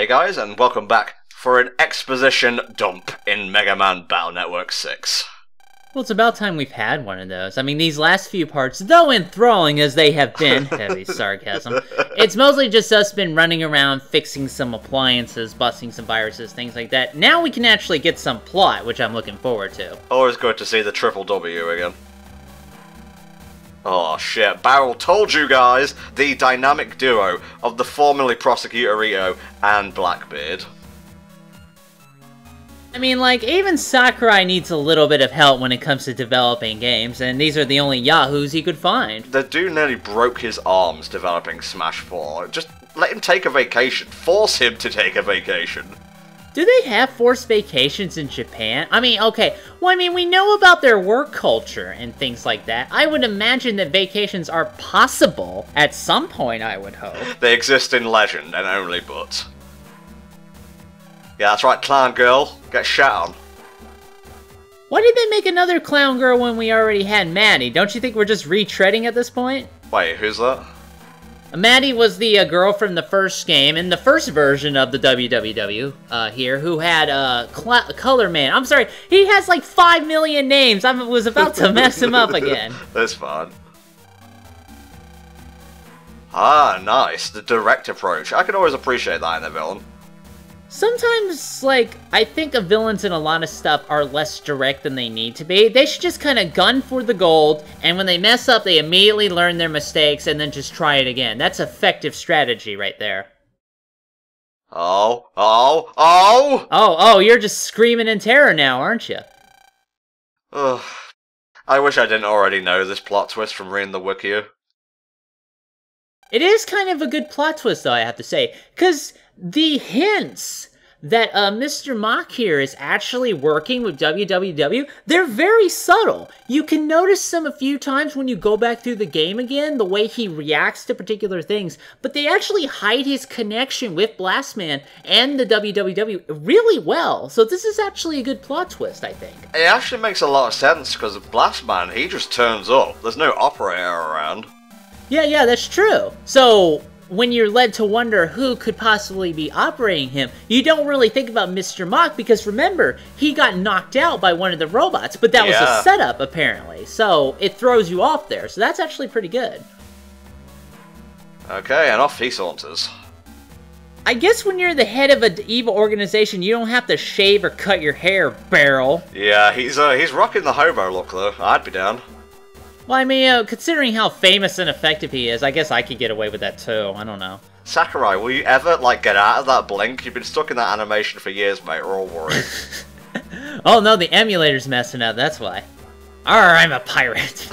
Hey guys, and welcome back for an exposition dump in Mega Man Battle Network 6. Well, it's about time we've had one of those. I mean, these last few parts, though enthralling as they have been, heavy sarcasm, it's mostly just us been running around fixing some appliances, busting some viruses, things like that. Now we can actually get some plot, which I'm looking forward to. Always good to see the Triple W again. Oh shit, Barrel told you guys, the dynamic duo of the formerly Prosecutor Rito and Blackbeard. I mean, like, even Sakurai needs a little bit of help when it comes to developing games, and these are the only yahoos he could find. The dude nearly broke his arms developing Smash 4. Just let him take a vacation. Force him to take a vacation. Do they have forced vacations in Japan? I mean, okay, well, I mean, we know about their work culture and things like that. I would imagine that vacations are possible at some point, I would hope. They exist in legend and only but. Yeah, that's right, Clown Girl. Get shat on. Why did they make another Clown Girl when we already had Maddie? Don't you think we're just retreading at this point? Wait, who's that? Maddie was the girl from the first game, in the first version of the WWW here, who had Color Man. I'm sorry, he has like 5 million names. I was about to mess him up again. That's fine. Ah, nice. The direct approach. I can always appreciate that in a villain. Sometimes, like, I think the villains in a lot of stuff are less direct than they need to be. They should just kind of gun for the gold, and when they mess up, they immediately learn their mistakes and then just try it again. That's effective strategy right there. Oh, you're just screaming in terror now, aren't you? Ugh. I wish I didn't already know this plot twist from reading the wiki. It is kind of a good plot twist, though, I have to say, because the hints that Mr. Mach here is actually working with WWW, they're very subtle. You can notice them a few times when you go back through the game again, the way he reacts to particular things, but they actually hide his connection with Blastman and the WWW really well, so this is actually a good plot twist, I think. It actually makes a lot of sense, because Blastman, he just turns up. There's no operator around. Yeah, that's true. So, when you're led to wonder who could possibly be operating him, you don't really think about Mr. Mach, because remember, he got knocked out by one of the robots, but that was a setup, apparently. So, it throws you off there, so that's actually pretty good. Okay, and off he saunters. I guess when you're the head of an evil organization, you don't have to shave or cut your hair, Barrel. Yeah, he's rocking the hobo look, though. I'd be down. Well, I mean, considering how famous and effective he is, I guess I could get away with that too. I don't know. Sakurai, will you ever, like, get out of that blink? You've been stuck in that animation for years, mate. We're all worried. Oh no, the emulator's messing up, that's why. Arr, I'm a pirate.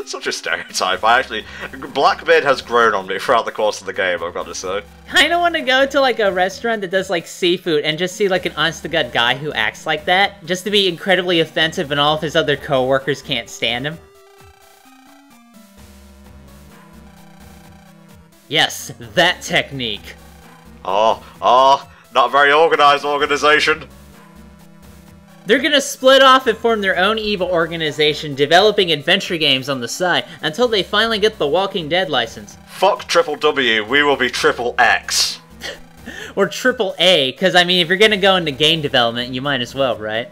Such a stereotype. Blackbeard has grown on me throughout the course of the game, I've got to say. I don't want to go to, like, a restaurant that does, like, seafood and just see, like, an honest-to-God guy who acts like that, just to be incredibly offensive and all of his other co-workers can't stand him. Yes, that technique. Not a very organized organization. They're gonna split off and form their own evil organization, developing adventure games on the side, until they finally get the Walking Dead license. Fuck Triple W, we will be Triple X. Or Triple A, because, I mean, if you're gonna go into game development, you might as well, right?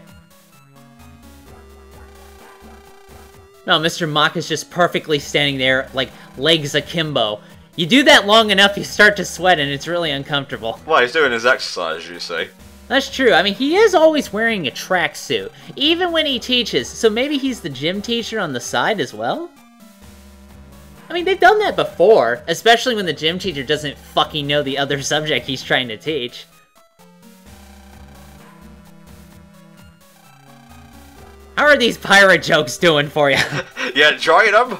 No, Mr. Mach is just perfectly standing there, like, legs akimbo. You do that long enough, you start to sweat, and it's really uncomfortable. Well, he's doing his exercise, you see. That's true. I mean, he is always wearing a tracksuit, even when he teaches, so maybe he's the gym teacher on the side as well? I mean, they've done that before, especially when the gym teacher doesn't fucking know the other subject he's trying to teach. How are these pirate jokes doing for you? You enjoying them?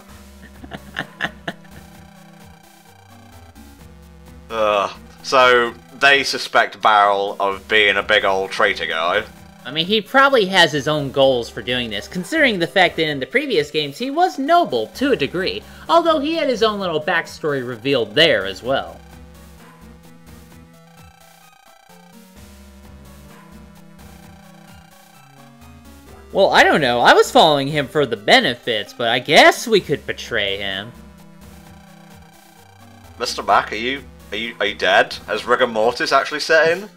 So, they suspect Barrel of being a big old traitor guy. I mean, he probably has his own goals for doing this, considering the fact that in the previous games he was noble to a degree, although he had his own little backstory revealed there as well. Well, I don't know, I was following him for the benefits, but I guess we could betray him. Mr. Mac, are you Are you dead? Has rigor mortis actually set in?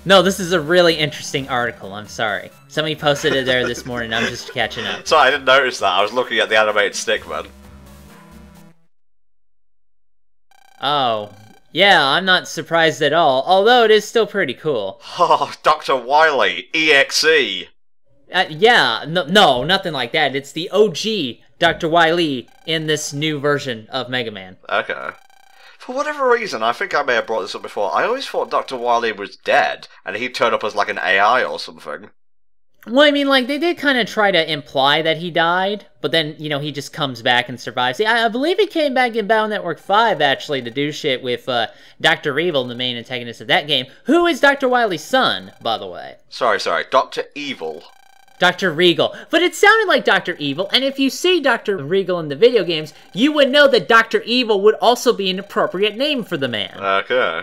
No, this is a really interesting article, I'm sorry. Somebody posted it there this morning, I'm just catching up. Sorry, I didn't notice that. I was looking at the animated stickman. Oh, yeah, I'm not surprised at all, although it is still pretty cool. Oh, Dr. Wily, EXE. Yeah, no, nothing like that. It's the OG Dr. Wily in this new version of Mega Man. Okay. For whatever reason, I think I may have brought this up before, I always thought Dr. Wily was dead, and he'd turn up as like an AI or something. Well, I mean, like, they did kind of try to imply that he died, but then, you know, he just comes back and survives. See, I believe he came back in Battle Network 5, actually, to do shit with Dr. Evil, the main antagonist of that game, who is Dr. Wily's son, by the way. Sorry, Dr. Evil. Dr. Regal. But it sounded like Dr. Evil, and if you see Dr. Regal in the video games, you would know that Dr. Evil would also be an appropriate name for the man. Okay.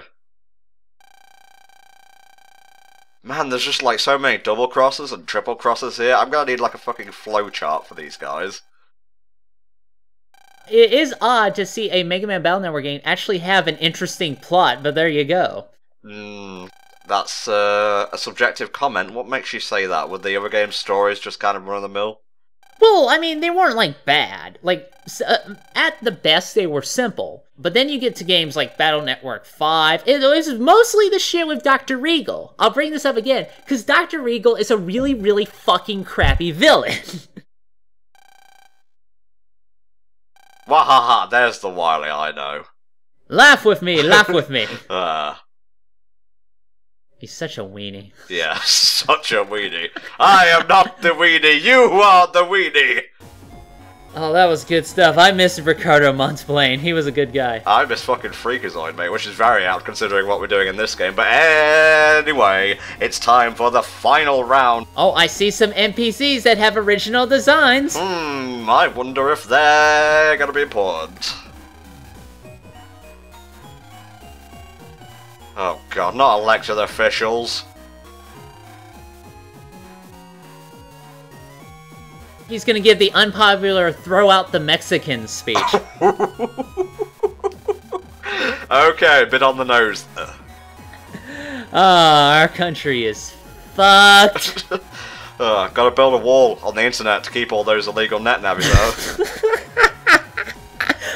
Man, there's just like so many double crosses and triple crosses here. I'm gonna need like a fucking flowchart for these guys. It is odd to see a Mega Man Battle Network game actually have an interesting plot, but there you go. That's a subjective comment. What makes you say that? Were the other game's stories just kind of run-of-the-mill? Well, I mean, they weren't, like, bad. Like, at the best, they were simple. But then you get to games like Battle Network 5. It was mostly the shit with Dr. Regal. I'll bring this up again, because Dr. Regal is a really, really fucking crappy villain. Wahaha, there's the Wily I know. Laugh with me, laugh with me. He's such a weenie. Yeah, such a weenie. I am not the weenie, you are the weenie! Oh, that was good stuff. I miss Ricardo Montplain. He was a good guy. I miss fucking Freakazoid, mate, which is very apt considering what we're doing in this game. But anyway, it's time for the final round. Oh, I see some NPCs that have original designs. I wonder if they're gonna be important. Oh god, not elected officials. He's gonna give the unpopular throw out the Mexicans speech. Okay, a bit on the nose. Our country is fucked. Gotta build a wall on the internet to keep all those illegal net navvies out.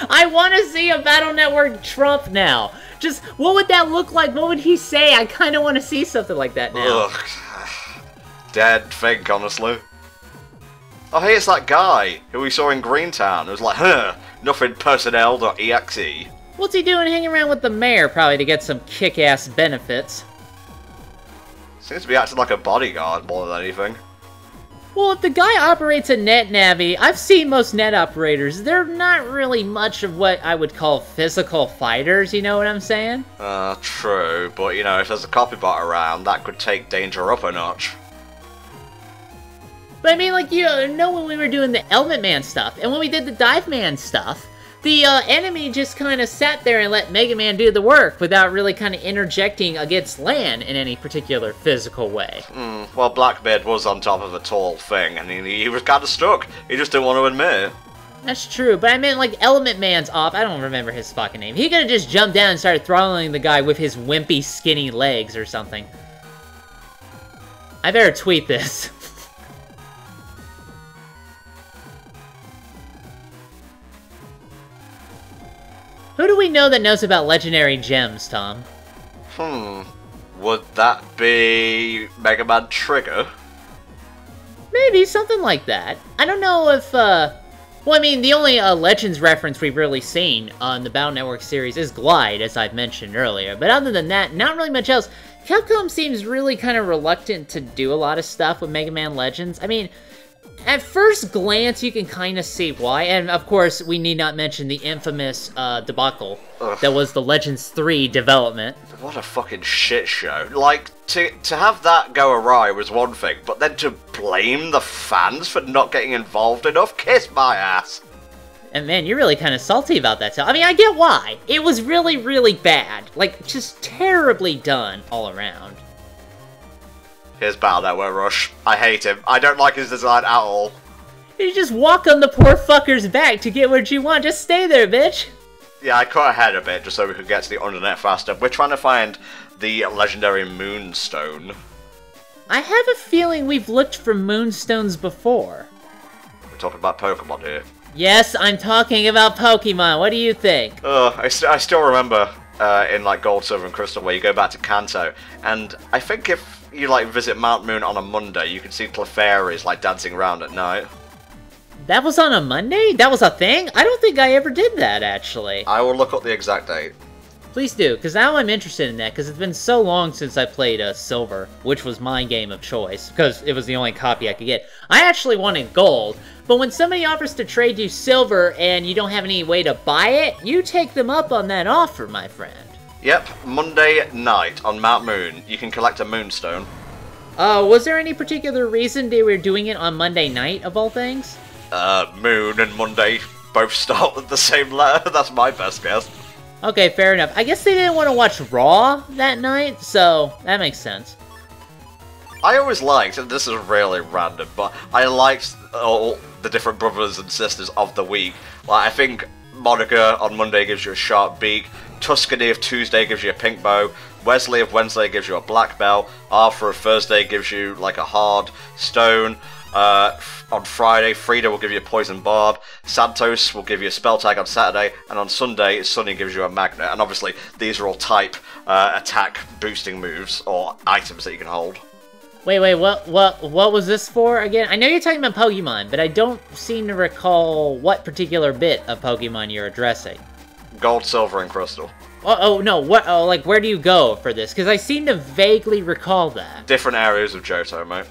I want to see a Battle Network Trump now. Just, what would that look like? What would he say? I kind of want to see something like that now. Ugh. Dead think, honestly. Oh, hey, it's that guy who we saw in Greentown. It was like, nothing personnel.exe. What's he doing hanging around with the mayor? Probably to get some kick-ass benefits. Seems to be acting like a bodyguard more than anything. Well, if the guy operates a net navvy, I've seen most net operators. They're not really much of what I would call physical fighters, you know what I'm saying? True, but you know, if there's a copybot around, that could take danger up a notch. But I mean, like, you know, when we were doing the Element Man stuff, and when we did the Dive Man stuff, the enemy just kind of sat there and let Mega Man do the work without really kind of interjecting against Lan in any particular physical way. Well, Blackbeard was on top of a tall thing, and he was kind of stuck. He just didn't want to admit it. That's true, but I meant like Element Man's op. I don't remember his fucking name. He could have just jumped down and started throttling the guy with his wimpy, skinny legs or something. I better tweet this. Who do we know that knows about legendary gems, Tom? Would that be Mega Man Trigger? Maybe, something like that. I don't know if, well, I mean, the only Legends reference we've really seen on the Battle Network series is Glide, as I've mentioned earlier. But other than that, not really much else. Capcom seems really kind of reluctant to do a lot of stuff with Mega Man Legends. I mean, at first glance, you can kind of see why, and of course, we need not mention the infamous debacle that was the Legends 3 development. What a fucking shit show. Like, to have that go awry was one thing, but then to blame the fans for not getting involved enough? Kiss my ass. And man, you're really kind of salty about that. I mean, I get why. It was really, really bad. Like, just terribly done all around. Here's Battle Network Rush. I hate him. I don't like his design at all. You just walk on the poor fucker's back to get what you want. Just stay there, bitch. Yeah, I cut ahead a bit just so we could get to the undernet faster. We're trying to find the legendary Moonstone. I have a feeling we've looked for Moonstones before. We're talking about Pokemon here. Yes, I'm talking about Pokemon. What do you think? I still remember in like Gold, Silver, and Crystal where you go back to Kanto, and I think if you like visit Mount Moon on a Monday, you can see Clefairies like dancing around at night. That was on a Monday? That was a thing? I don't think I ever did that, actually. I will look up the exact date. Please do, because now I'm interested in that, because it's been so long since I played Silver, which was my game of choice, because it was the only copy I could get. I actually wanted Gold, but when somebody offers to trade you Silver and you don't have any way to buy it, you take them up on that offer, my friend. Yep, Monday night on Mount Moon, you can collect a Moonstone. Was there any particular reason they were doing it on Monday night, of all things? Moon and Monday both start with the same letter. That's my best guess. Okay, fair enough. I guess they didn't want to watch Raw that night, so that makes sense. I always liked, and this is really random, but I liked all the different brothers and sisters of the week. Like, I think Monica on Monday gives you a sharp beak, Tuscany of Tuesday gives you a pink bow, Wesley of Wednesday gives you a black bell, Arthur of Thursday gives you like a hard stone, on Friday, Frida will give you a poison barb, Santos will give you a spell tag on Saturday, and on Sunday, Sunny gives you a magnet. And obviously, these are all type attack boosting moves or items that you can hold. Wait, what was this for again? I know you're talking about Pokemon, but I don't seem to recall what particular bit of Pokemon you're addressing. Gold, Silver, and Crystal. No, what? Oh, like, where do you go for this? Because I seem to vaguely recall that. Different areas of Johto, mate.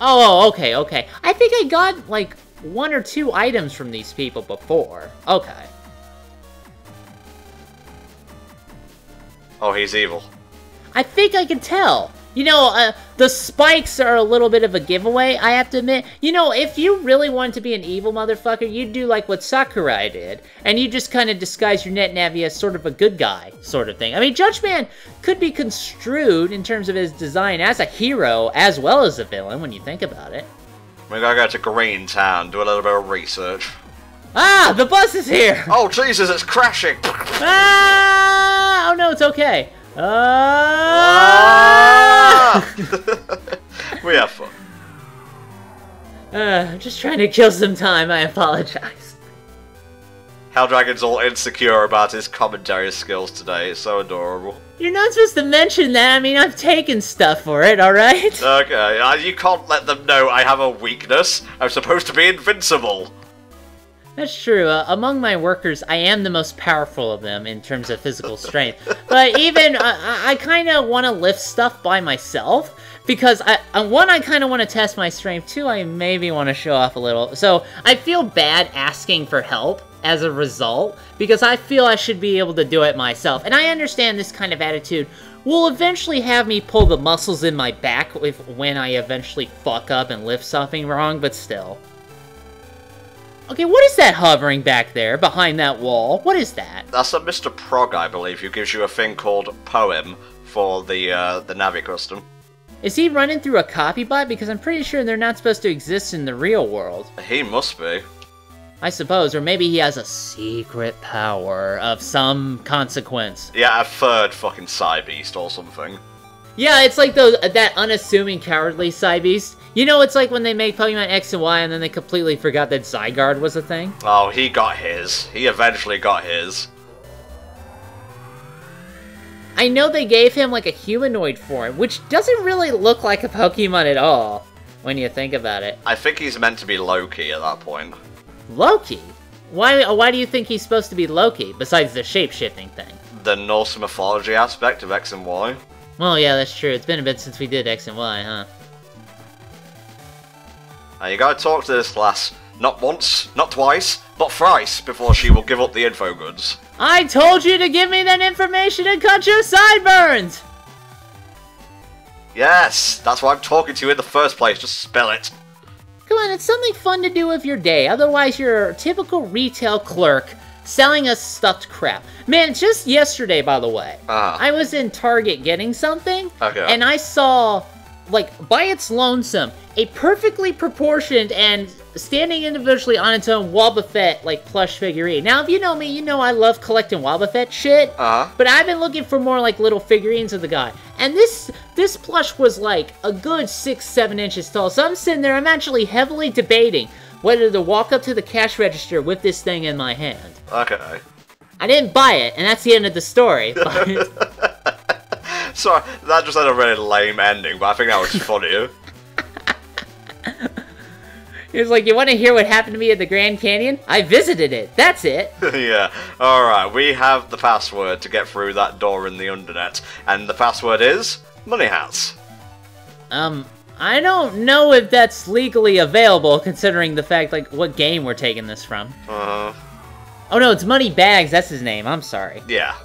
Oh, okay. I think I got, like, 1 or 2 items from these people before. Okay. Oh, he's evil. I think I can tell. You know, the spikes are a little bit of a giveaway, I have to admit. You know, if you really wanted to be an evil motherfucker, you'd do like what Sakurai did, and you just kind of disguise your NetNavi as sort of a good guy, sort of thing. I mean, Judgeman could be construed in terms of his design as a hero as well as a villain, when you think about it. We gotta go to Green Town, do a little bit of research. Ah, the bus is here! Oh, Jesus, it's crashing! Ah! Oh no, it's okay. We have fun. Just trying to kill some time, I apologize. Helldragon's all insecure about his commentary skills today, it's so adorable. You're not supposed to mention that, I mean, I've taken stuff for it, alright? Okay, you can't let them know I have a weakness. I'm supposed to be invincible. That's true. Among my workers, I am the most powerful of them in terms of physical strength. But even, I kind of want to lift stuff by myself. Because, one, I kind of want to test my strength. Two, I maybe want to show off a little. So, I feel bad asking for help as a result. Because I feel I should be able to do it myself. And I understand this kind of attitude will eventually have me pull the muscles in my back when I eventually fuck up and lift something wrong. But still. Okay, what is that hovering back there, behind that wall? What is that? That's a Mr. Prog, I believe, who gives you a thing called Poem for the Navi custom. Is he running through a copybot? Because I'm pretty sure they're not supposed to exist in the real world. He must be. I suppose, or maybe he has a secret power of some consequence. Yeah, a third fucking Cybeast or something. Yeah, it's like that unassuming, cowardly Cybeast. You know, it's like when they make Pokemon X and Y and then they completely forgot that Zygarde was a thing. Oh, he got his. He eventually got his. I know they gave him like a humanoid form, which doesn't really look like a Pokemon at all, when you think about it. I think he's meant to be Loki at that point. Loki? Why do you think he's supposed to be Loki, besides the shape-shifting thing? The Norse mythology aspect of X and Y. Well, yeah, that's true. It's been a bit since we did X and Y, huh? Now you gotta talk to this lass, not once, not twice, but thrice before she will give up the info goods. I told you to give me that information and cut your sideburns! Yes, that's why I'm talking to you in the first place, just spill it. Come on, it's something fun to do with your day, otherwise you're a typical retail clerk selling us stuffed crap. Man, just yesterday, by the way, I was in Target getting something, and I saw, like, by its lonesome, a perfectly proportioned and standing individually on its own Wobbuffet, like, plush figurine. Now, if you know me, you know I love collecting Wobbuffet shit. But I've been looking for more, like, little figurines of the guy. And this plush was, like, a good 6-7 inches tall. So I'm sitting there, I'm actually heavily debating whether to walk up to the cash register with this thing in my hand. Okay. I didn't buy it, and that's the end of the story. But... Sorry, that just had a really lame ending, but I think that was funny. He was like, you want to hear what happened to me at the Grand Canyon? I visited it. That's it. Yeah. Alright, we have the password to get through that door in the undernet. And the password is... Money Hats. I don't know if that's legally available, considering the fact, like, what game we're taking this from. Oh no, it's Money Bags, that's his name. I'm sorry. Yeah.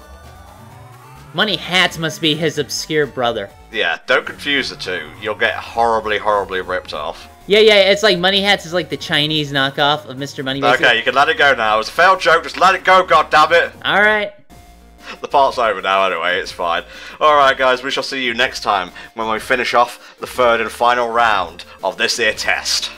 Money Hats must be his obscure brother. Yeah, don't confuse the two. You'll get horribly, horribly ripped off. Yeah, it's like Money Hats is like the Chinese knockoff of Mr. Moneybags. Okay, you can let it go now. It was a failed joke, just let it go, goddammit! Alright. The part's over now anyway, it's fine. Alright guys, we shall see you next time when we finish off the third and final round of this here test.